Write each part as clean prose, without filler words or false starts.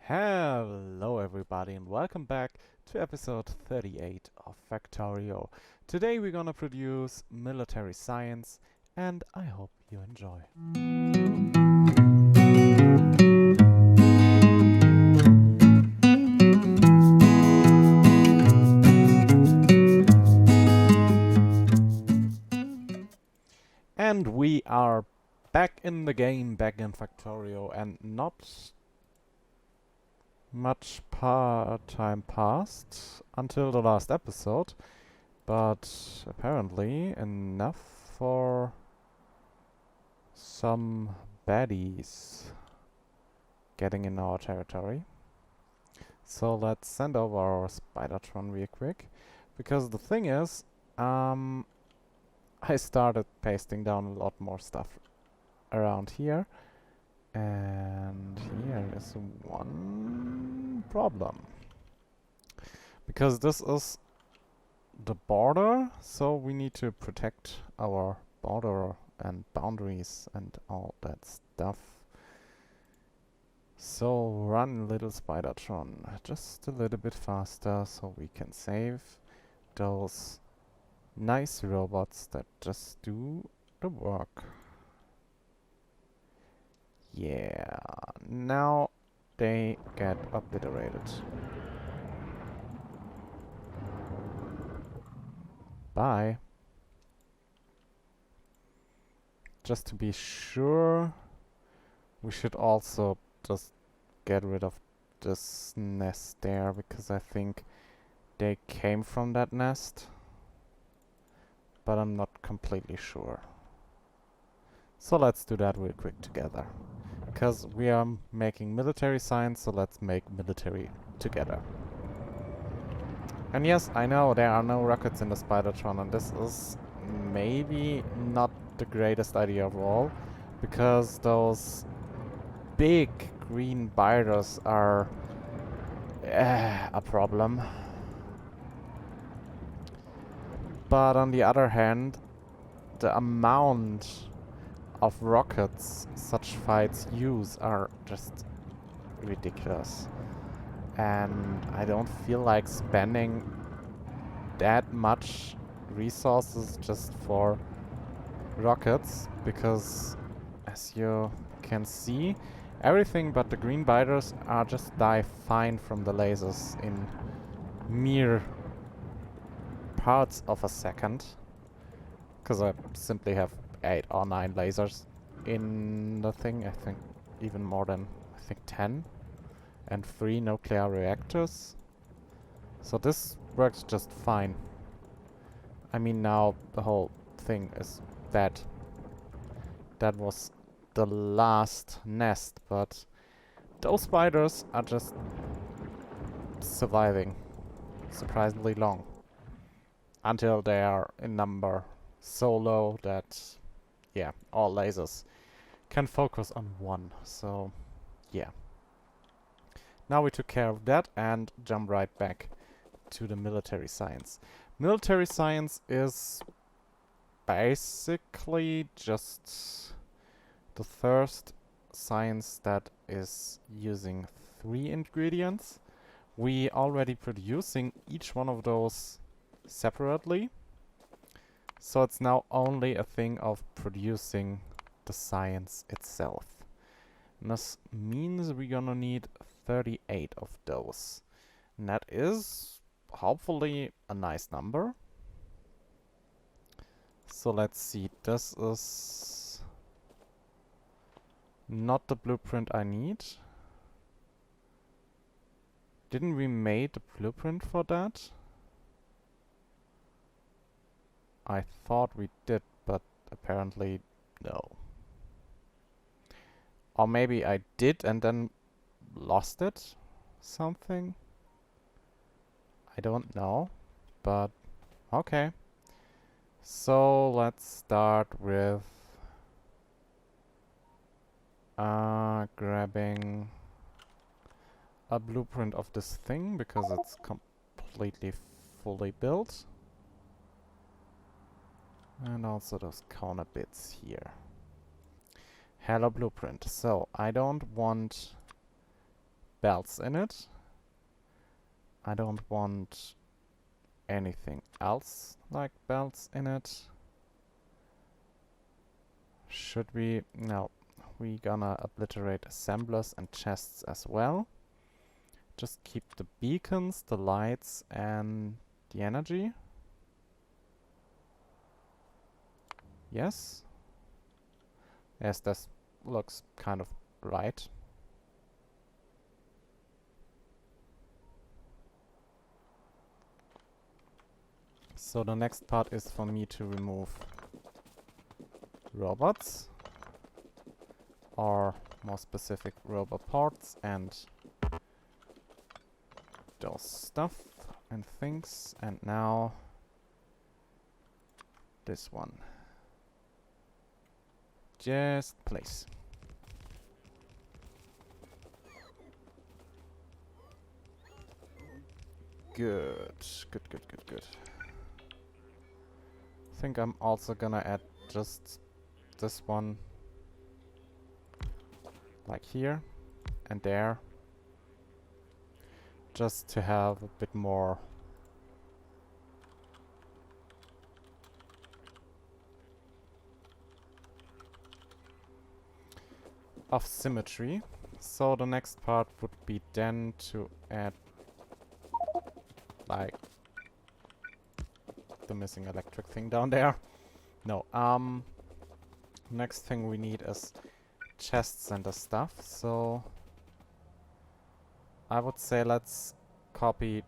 Hello everybody and welcome back to episode 38 of Factorio. Today we're gonna produce military science and I hope you enjoy. And we are back in the game, back in Factorio, and not much time passed until the last episode, but apparently enough for some baddies getting in our territory. So let's send over our Spidertron real quick, because the thing is, I started pasting down a lot more stuff around here, and here is one problem. Because this is the border, so we need to protect our border and boundaries and all that stuff. So run little Spidertron just a little bit faster so we can save those nice robots that just do the work. Yeah, now they get obliterated. Bye. Just to be sure, we should also just get rid of this nest there, because I think they came from that nest, but I'm not completely sure. So let's do that real quick together, because we are making military science, so let's make military together. And yes, I know there are no rockets in the Spidertron, and this is maybe not the greatest idea of all, because those big green biters are a problem. But on the other hand, the amount of rockets such fights use are just ridiculous. And I don't feel like spending that much resources just for rockets, because as you can see, everything but the green biters are just die fine from the lasers in mere parts of a second, because I simply have 8 or 9 lasers in the thing. I think even more than, I think 10, and 3 nuclear reactors. So this works just fine. I mean, now the whole thing is dead. That was the last nest, but those spiders are just surviving surprisingly long, until they are in number so low that, yeah, all lasers can focus on one. So, yeah. Now we took care of that and jump right back to the military science. Military science is basically just the first science that is using 3 ingredients. We already producing each one of those separately, so it's now only a thing of producing the science itself. And this means we're gonna need 38 of those. And that is hopefully a nice number. So let's see, this is not the blueprint I need. Didn't we make the blueprint for that? I thought we did, but apparently no. Or maybe I did and then lost it? Something? I don't know, but okay. So let's start with grabbing a blueprint of this thing, because it's completely fully built. And also those corner bits here. Hello blueprint. So I don't want belts in it. I don't want anything else like belts in it. Should we? No. We gonna obliterate assemblers and chests as well. Just keep the beacons, the lights, and the energy. Yes. Yes, this looks kind of right. So the next part is for me to remove robots, or more specific robot parts and those stuff and things. And now this one. Just place. Good. Good. I think I'm also gonna add just this one like here and there, just to have a bit more of symmetry. So the next part would be then to add like the missing electric thing down there. No, next thing we need is chests and the stuff. So I would say let's copy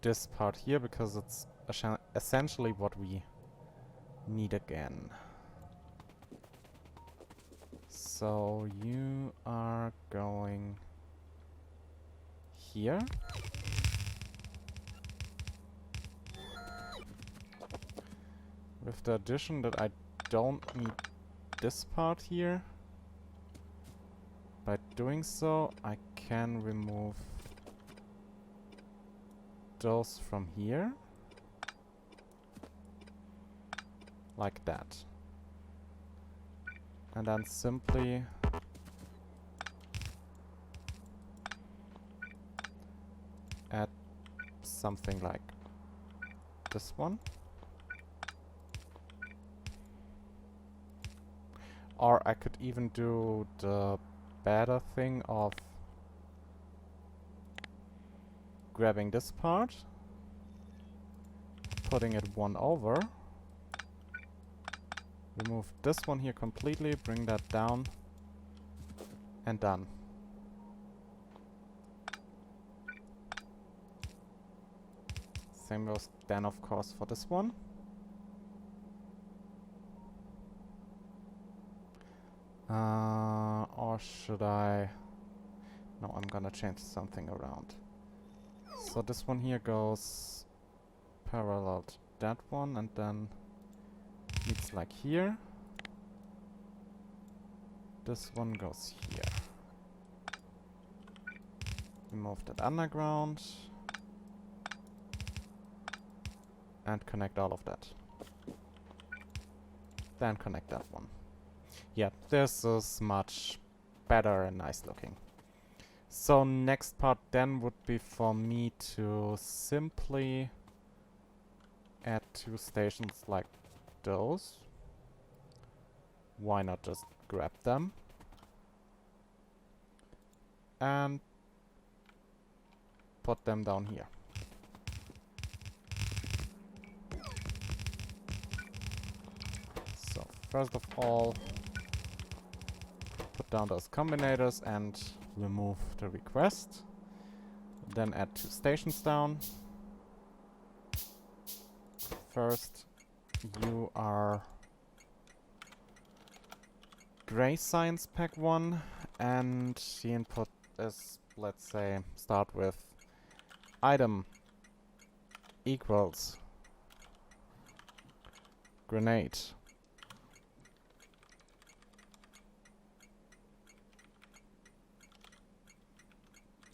this part here because it's essentially what we need again. So you are going here. With the addition that I don't need this part here. By doing so, I can remove those from here. Like that. And then simply add something like this one. Or I could even do the better thing of grabbing this part, putting it one over, remove this one here completely, bring that down, and done. Same goes then, of course, for this one. Or should I? No, I'm gonna change something around. So this one here goes parallel to that one, and then it's like here. This one goes here. Remove that underground. And connect all of that. Then connect that one. Yeah, this is much better and nice looking. So next part then would be for me to simply add 2 stations like those. Why not just grab them? And put them down here. So first of all, put down those combinators and remove the request. Then add 2 stations down. First, you are Gray Science Pack 1, and the input is, let's say, start with item equals grenade.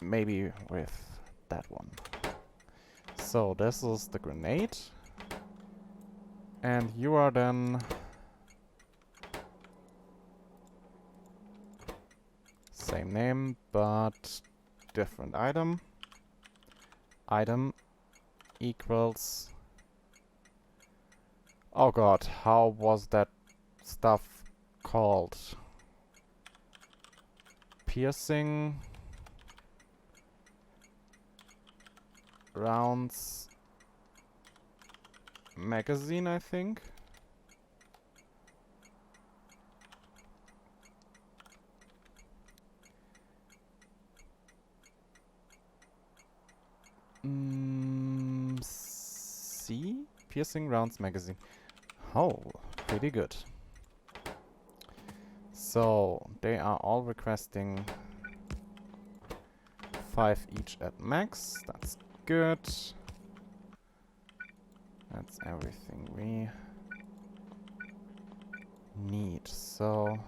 Maybe with that one. So this is the grenade. And you are then same name, but different item. Item equals... Oh god, how was that stuff called? Piercing rounds magazine, I think. C? Piercing rounds magazine. Oh, pretty good. So, they are all requesting 5 each at max. That's good. That's everything we need. So,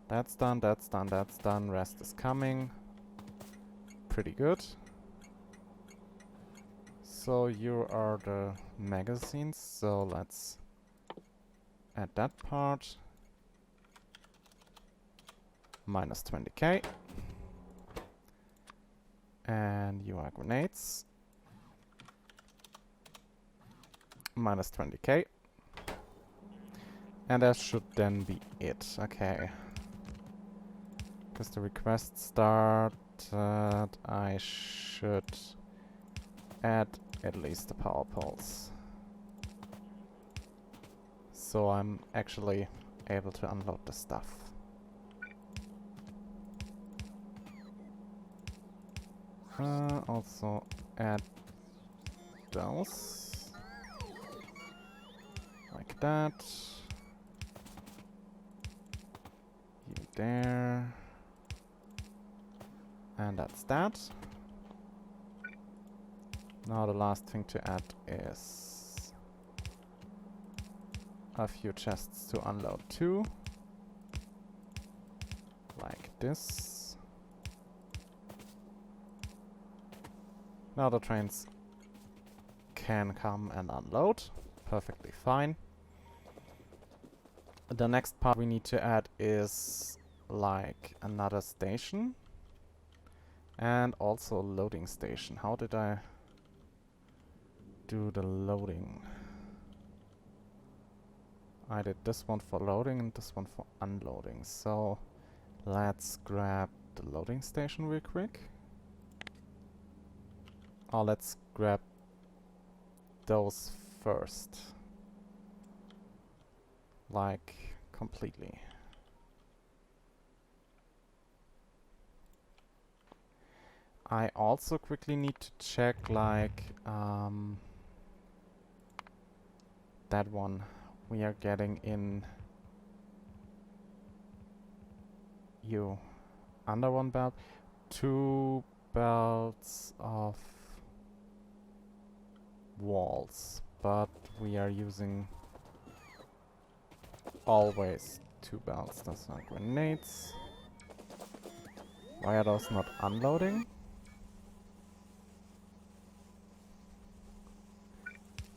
that's done, that's done, that's done. Rest is coming. Pretty good. So, you are the magazines. So, let's add that part. Minus 20k. And you are grenades. Minus 20k. And that should then be it. Okay. Because the request started, I should add at least the power poles. So I'm actually able to unload the stuff. Also add those. Like that. You there. And that's that. Now the last thing to add is a few chests to unload too. Like this. Now the trains can come and unload. Perfectly fine. The next part we need to add is like another station. And also a loading station. How did I do the loading? I did this one for loading and this one for unloading. So let's grab the loading station real quick. Oh, let's grab those first. Like, completely. I also quickly need to check, like, that one we are getting in you. Under one belt, 2 belts of walls, but we are using always 2 belts. Those are grenades. Why are those not unloading?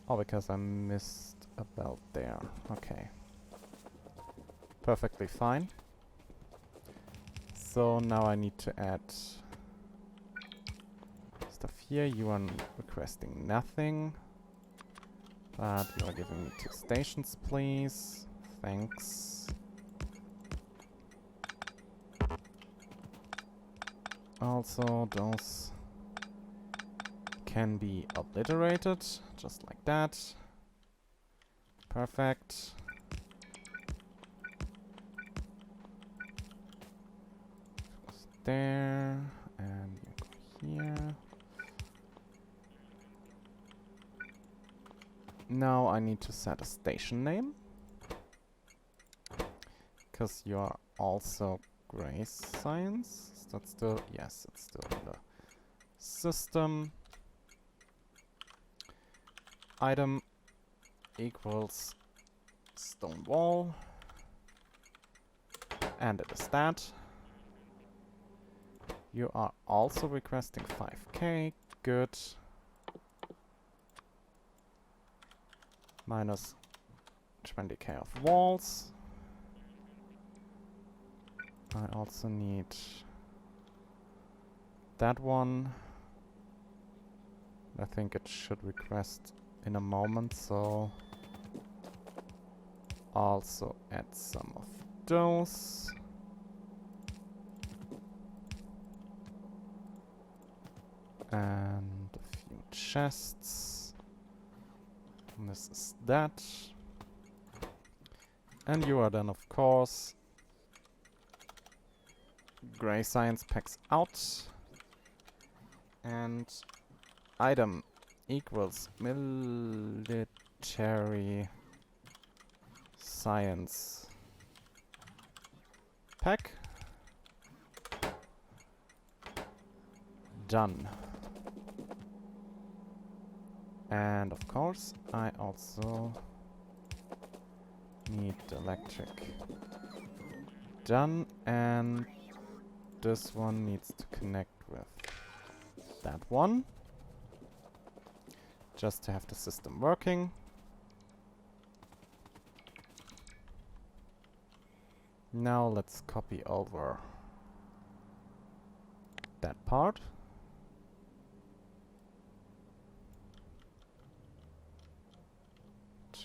Oh, because I missed a belt there. Okay. Perfectly fine. So now I need to add stuff here. You are requesting nothing. But you are giving me 2 stations, please. Thanks. Also, those can be obliterated, just like that. Perfect. Goes there, and you go here. Now I need to set a station name. Because you are also Grace Science. Is that still? Yes, it's still in the system. Item equals stone wall. And it is that. You are also requesting 5k. Good. Minus 20k of walls. I also need that one. I think it should request in a moment, so also add some of those. And a few chests. And this is that. And you are then, of course, gray science packs out. And item equals military science pack. Done. And of course, I also need electric. Done. And this one needs to connect with that one. Just to have the system working. Now let's copy over that part.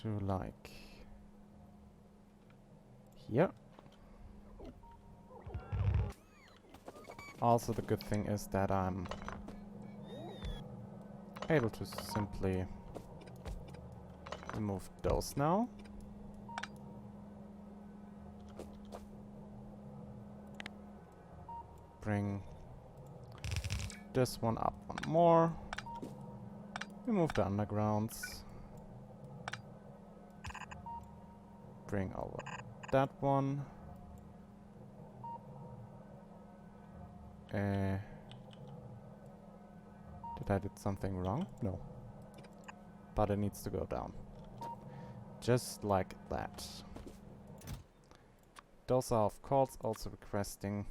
To like here. Also the good thing is that I'm able to simply remove those now. Bring this one up one more. Remove the undergrounds. Bring over that one. Did I do something wrong? No. But it needs to go down. Just like that. Those are of course also requesting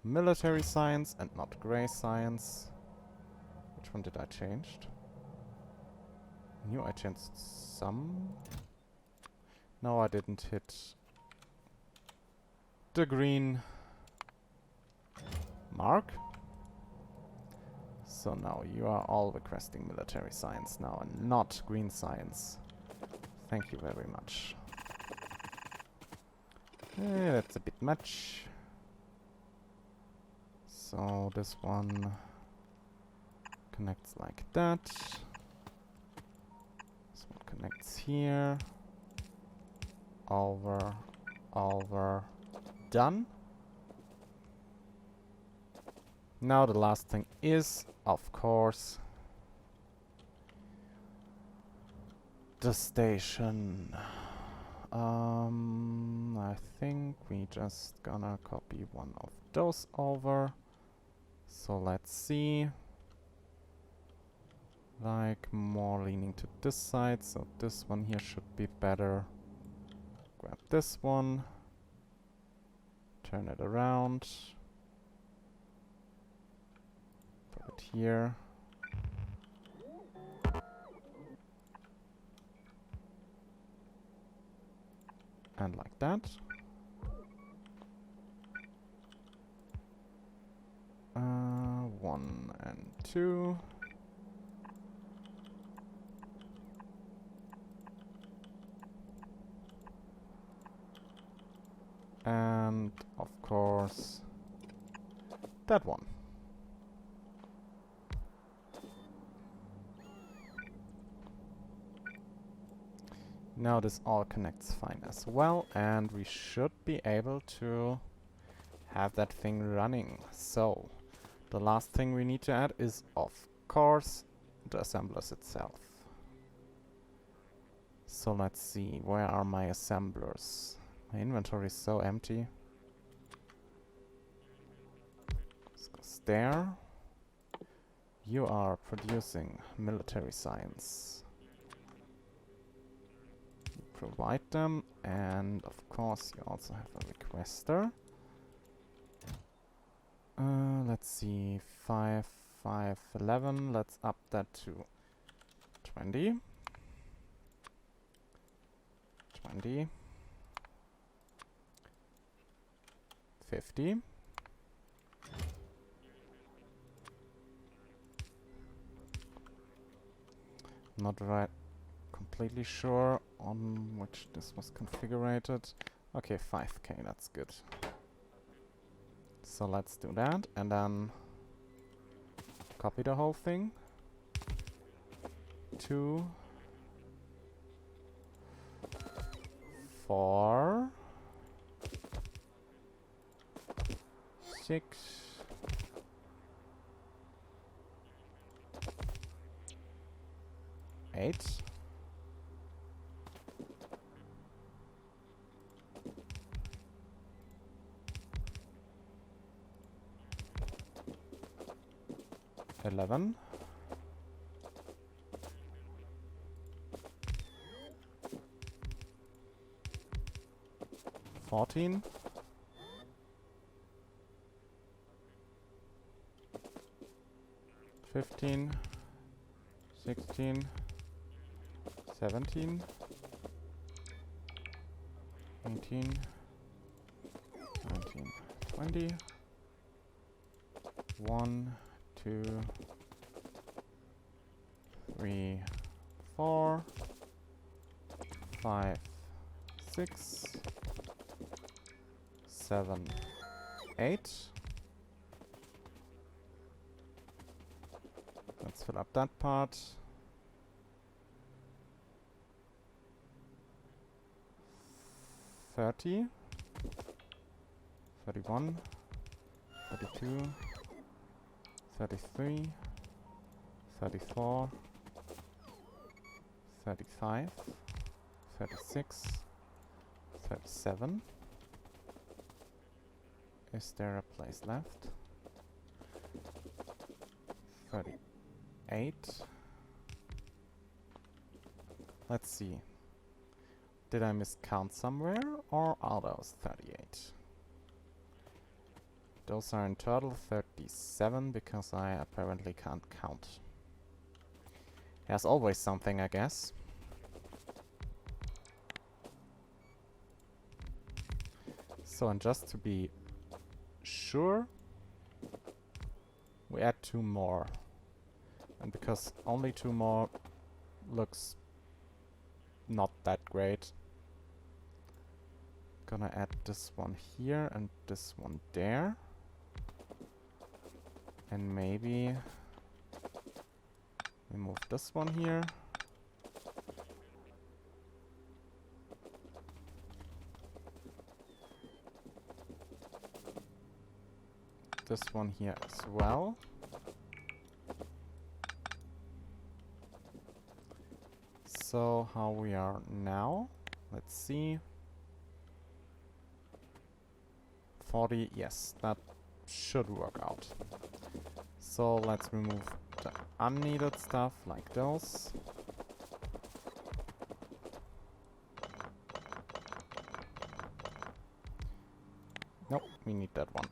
military science and not gray science. Which one did I change? Knew I changed some. No, I didn't hit the green mark. So now you are all requesting military science now and not green science. Thank you very much. That's a bit much. So this one connects like that. This one connects here. Over. Done. Now the last thing is, of course, the station. I think we just gonna copy one of those over. So let's see. Like more leaning to this side, so this one here should be better. Grab this one. Turn it around. Put it here. And like that. 1 and 2. And of course that one. Now this all connects fine as well, and we should be able to have that thing running. So the last thing we need to add is, of course, the assemblers itself. So let's see, where are my assemblers? My inventory is so empty. This goes there. You are producing military science. You provide them, and of course you also have a requester. Let's see, 5, 5, 11. Let's up that to 20. 20. 50. Not right. Completely sure on which this was configured. Okay, 5k, that's good. So let's do that, and then copy the whole thing. 2, 4, 6, 8. 11. 14. 15. 16. 17. 18. 19. 20. 1, 2, 3, 4, 5, 6, 7, 8. Let's fill up that part. 30, 31, 32, 33, 34, 35, 36, 37. Is there a place left? 38. Let's see. Did I miscount somewhere, or are those 38? Those are in total 37, because I apparently can't count. There's always something, I guess. So, and just to be sure, we add 2 more. And because only 2 more looks not that great, gonna add this one here and this one there. And maybe remove this one here. This one here as well. So how we are now? Let's see. 40, yes, that should work out. So let's remove the unneeded stuff like those. Nope, we need that one.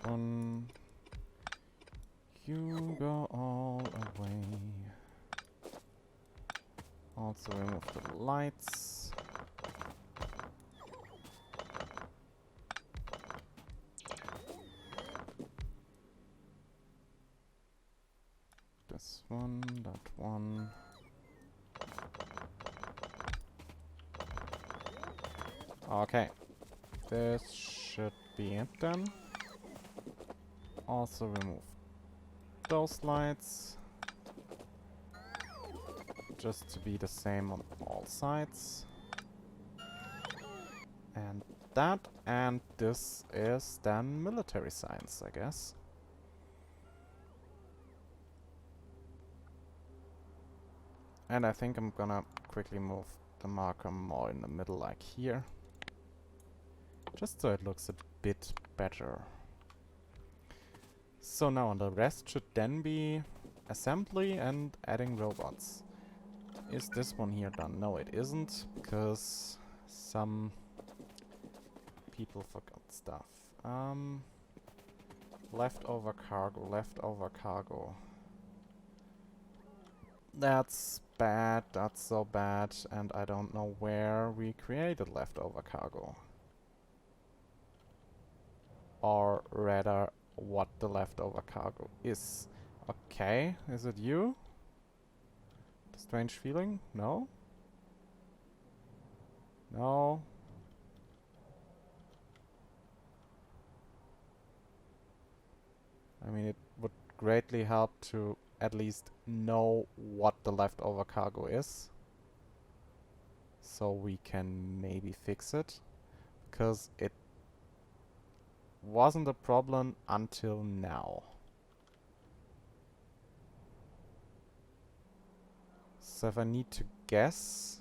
One, you go all away. Also remove the lights. This one, that one. Okay, this should be it then. Also remove those lights, just to be the same on all sides. And that, and this is then military science, I guess. And I think I'm gonna quickly move the marker more in the middle, like here. Just so it looks a bit better. So now the rest should then be assembly and adding robots. Is this one here done? No, it isn't, because some people forgot stuff. Leftover cargo, leftover cargo. That's bad, that's so bad, and I don't know where we created leftover cargo. Or rather, what the leftover cargo is. Okay, is it you? The strange feeling? No? No? I mean, it would greatly help to at least know what the leftover cargo is. So we can maybe fix it. Because it wasn't a problem until now. So if I need to guess,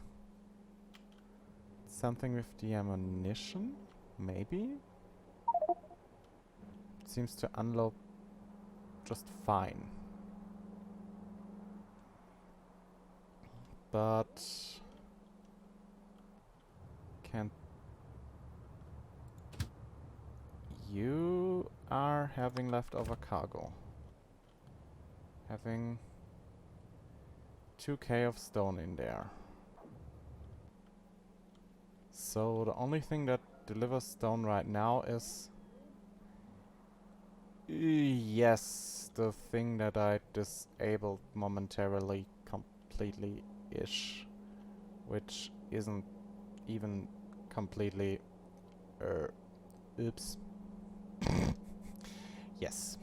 something with the ammunition, maybe? It seems to unload just fine. But can't. You are having leftover cargo. Having 2k of stone in there. So the only thing that delivers stone right now is... yes, the thing that I disabled momentarily completely-ish. Which isn't even completely... oops. Yes.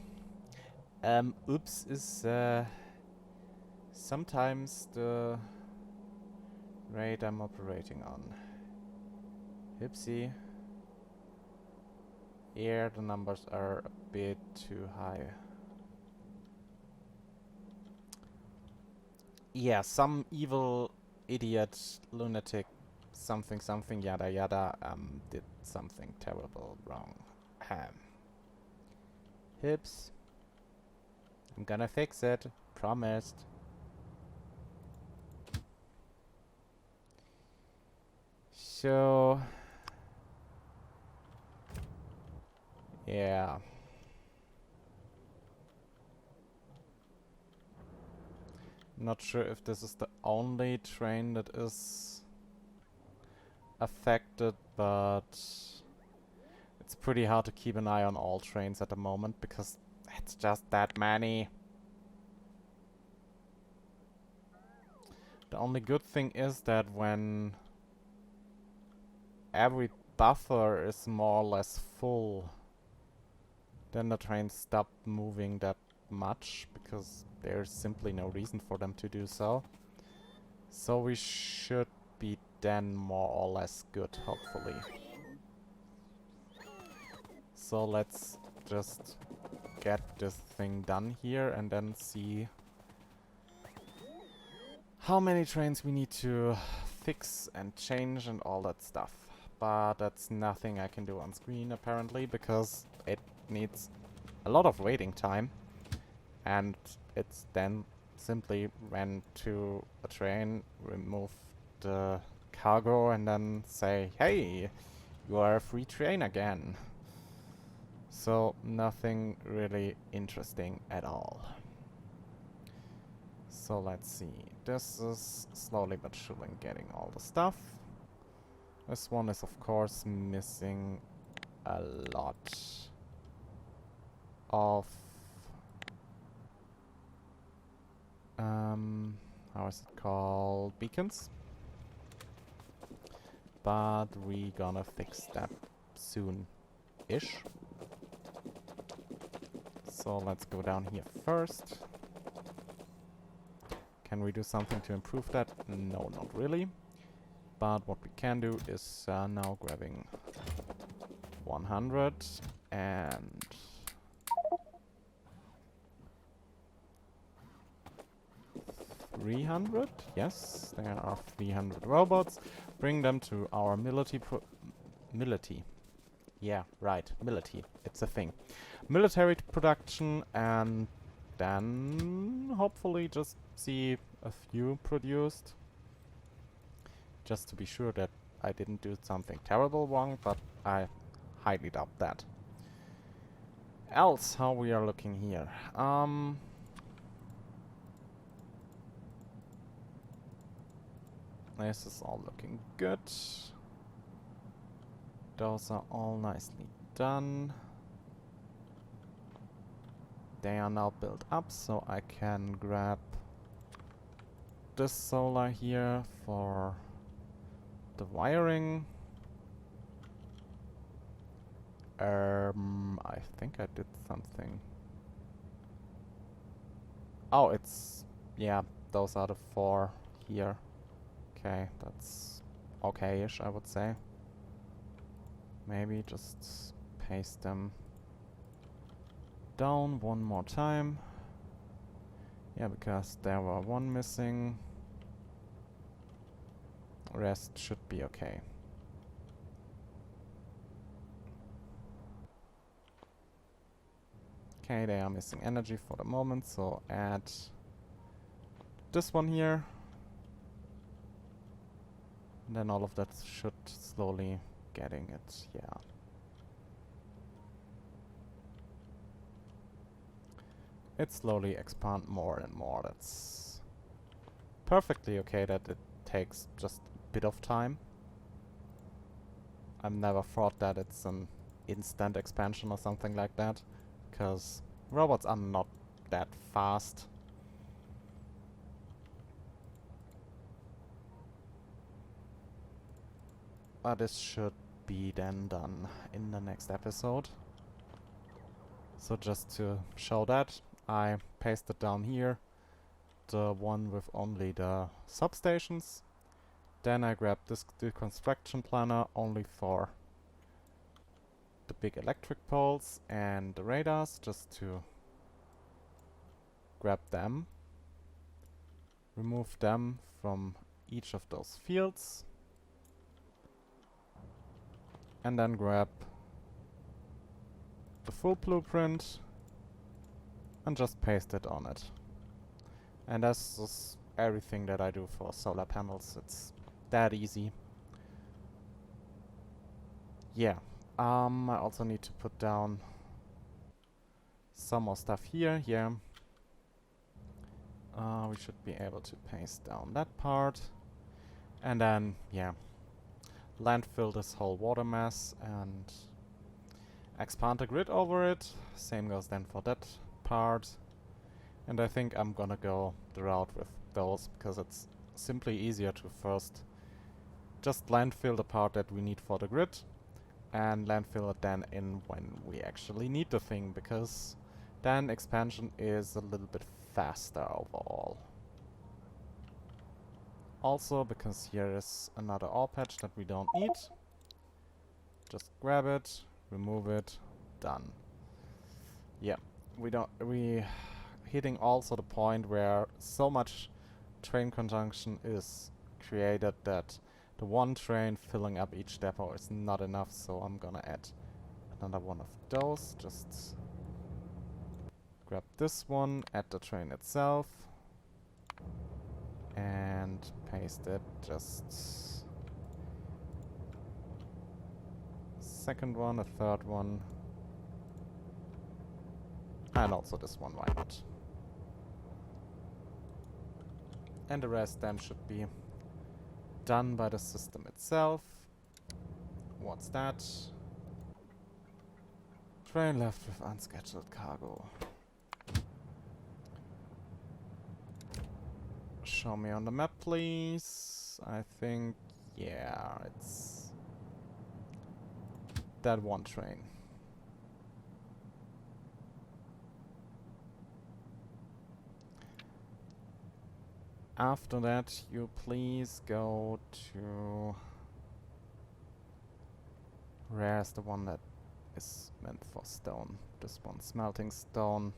Oops is sometimes the rate I'm operating on. Oopsie. Here the numbers are a bit too high. Yeah, some evil idiot, lunatic, something something yada yada did something terrible wrong. Hips. I'm gonna fix it. Promised. So... yeah. Not sure if this is the only train that is affected, but it's pretty hard to keep an eye on all trains at the moment because it's just that many. The only good thing is that when every buffer is more or less full, then the trains stop moving that much because there's simply no reason for them to do so. So we should be then more or less good, hopefully. So let's just get this thing done here and then see how many trains we need to fix and change and all that stuff. But that's nothing I can do on screen apparently because it needs a lot of waiting time. And it's then simply run to a train, remove the cargo and then say, hey, you are a free train again. So nothing really interesting at all. So let's see. This is slowly but surely getting all the stuff. This one is of course missing a lot of how is it called? Beacons. But we gonna fix that soon-ish. So let's go down here first. Can we do something to improve that? No, not really. But what we can do is now grabbing 100 and 300. Yes, there are 300 robots. Bring them to our military. Yeah, right, military. It's a thing. Military production, and then hopefully just see a few produced. Just to be sure that I didn't do something terrible wrong, but I highly doubt that. Else, how we are looking here. This is all looking good. Those are all nicely done. They are now built up, so I can grab this solar here for the wiring. I think I did something. Oh, it's... yeah, those are the 4 here. Okay, that's okay-ish, I would say. Maybe just paste them down one more time. Yeah, because there were 1 missing. Rest should be okay. Okay, they are missing energy for the moment, so add this one here. And then all of that should slowly getting it, yeah. It slowly expand more and more. That's perfectly okay that it takes just a bit of time. I've never thought that it's an instant expansion or something like that, because robots are not that fast. But this should be then done in the next episode. So just to show that, I pasted down here the one with only the substations. Then I grabbed this construction planner only for the big electric poles and the radars, just to grab them, remove them from each of those fields, and then grab the full blueprint and just paste it on it. And that's just everything that I do for solar panels. It's that easy. Yeah. I also need to put down some more stuff here. Yeah. We should be able to paste down that part. And then, yeah, landfill this whole water mass and expand the grid over it. Same goes then for that part. And I think I'm gonna go the route with those, because it's simply easier to first just landfill the part that we need for the grid, and landfill it then in when we actually need the thing, because then expansion is a little bit faster overall. Also, because here is another ore patch that we don't need. Just grab it, remove it, done. Yeah, we hitting also the point where so much train conjunction is created that the one train filling up each depot is not enough, so I'm gonna add another one of those. Just grab this one, add the train itself, and paste it. Just second one, a third one, and also this one, why not? And the rest then should be done by the system itself. What's that? Train left with unscheduled cargo. Show me on the map, please. I think, yeah, it's that one train. After that, you please go to... Where's the one that is meant for stone? This one, smelting stone.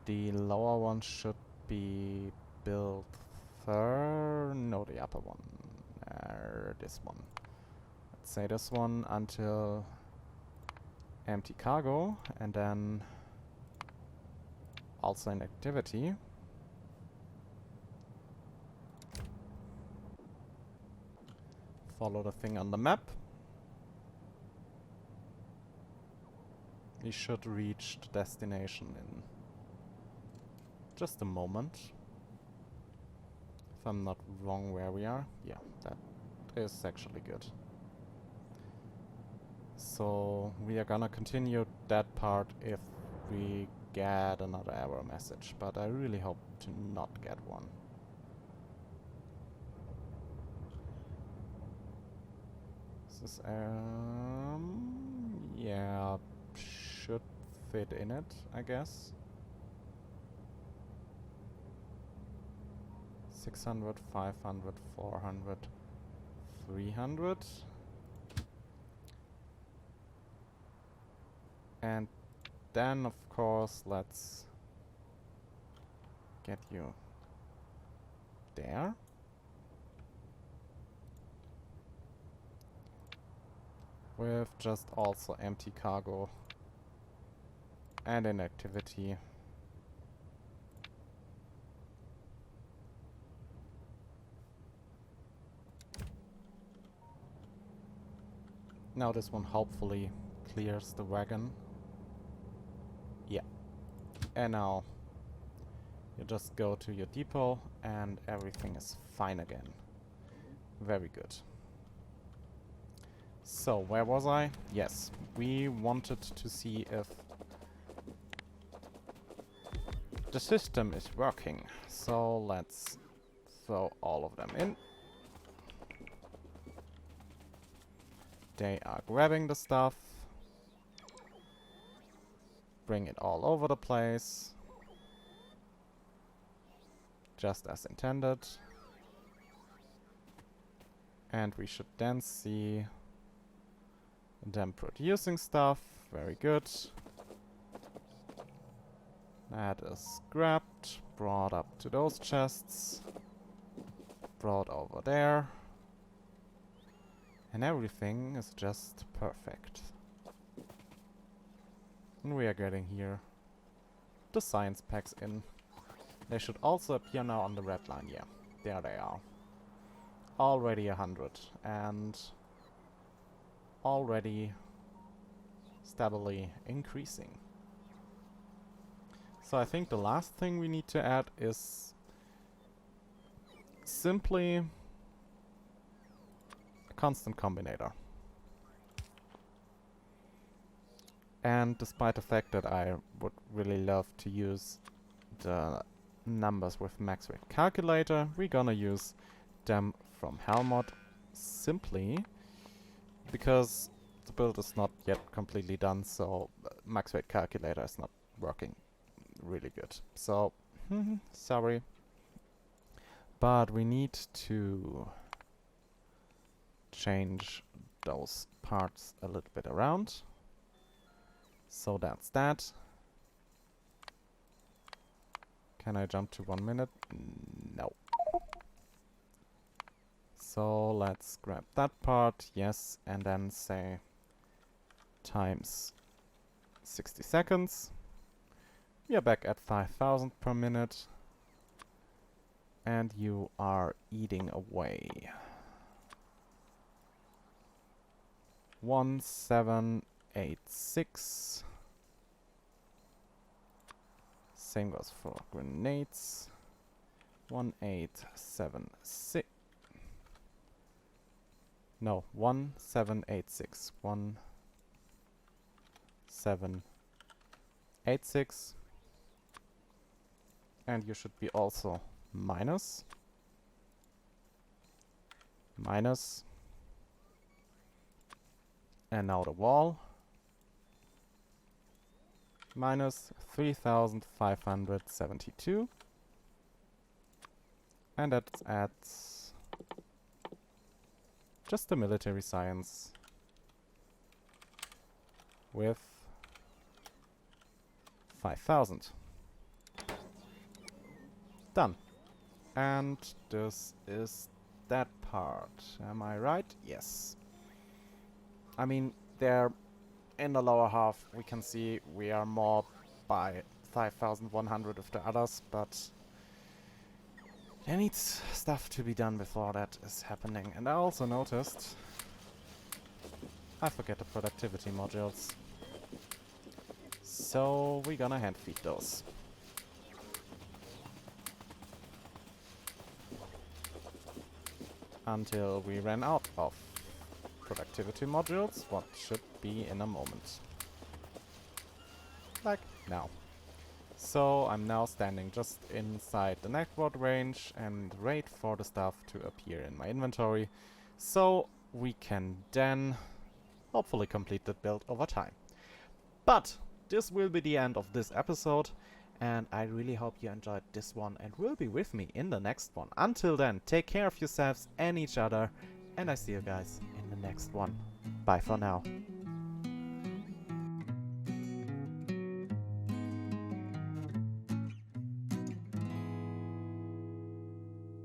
The lower one should be built third. No, the upper one. This one. Let's say this one until empty cargo, and then also in activity. Follow the thing on the map. We should reach the destination in just a moment. If I'm not wrong where we are. Yeah, that is actually good. So we are gonna continue that part if we get another error message, but I really hope to not get one. This is yeah, should fit in it, I guess. 600, 500, 400, 300. And then, of course, let's get you there. With just also empty cargo and inactivity. Now this one hopefully clears the wagon. Yeah. And now you just go to your depot and everything is fine again. Very good. So, where was I? Yes, we wanted to see if the system is working. So, let's throw all of them in. They are grabbing the stuff. Bring it all over the place. Just as intended. And we should then see them producing stuff. Very good. That is grabbed, brought up to those chests, brought over there. And everything is just perfect. And we are getting here the science packs in. They should also appear now on the red line. Yeah, there they are. Already 100 and already stably increasing. So I think the last thing we need to add is simply a constant combinator. And despite the fact that I would really love to use the numbers with max rate calculator, we're gonna use them from Helmut simply because the build is not yet completely done, so max rate calculator is not working really good. So, sorry. But we need to change those parts a little bit around. So that's that. Can I jump to 1 minute? No. So let's grab that part, yes, and then say times 60 seconds. We are back at 5,000 per minute. And you are eating away. 1786. Same goes for grenades. 1876. No, 1786. 1786. And you should be also minus. Minus. And now the wall. Minus 3,572. And that adds just the military science with 5,000. Done. And this is that part. Am I right? Yes. I mean, there in the lower half we can see we are more by 5,100 with the others, but there needs stuff to be done before that is happening. And I also noticed I forget the productivity modules. So we're gonna hand feed those. Until we ran out of productivity modules, what should be in a moment. Like now. So I'm now standing just inside the network range and wait for the stuff to appear in my inventory, so we can then hopefully complete the build over time. But this will be the end of this episode, and I really hope you enjoyed this one and will be with me in the next one. Until then, take care of yourselves and each other, and I see you guys in the next one. Bye for now.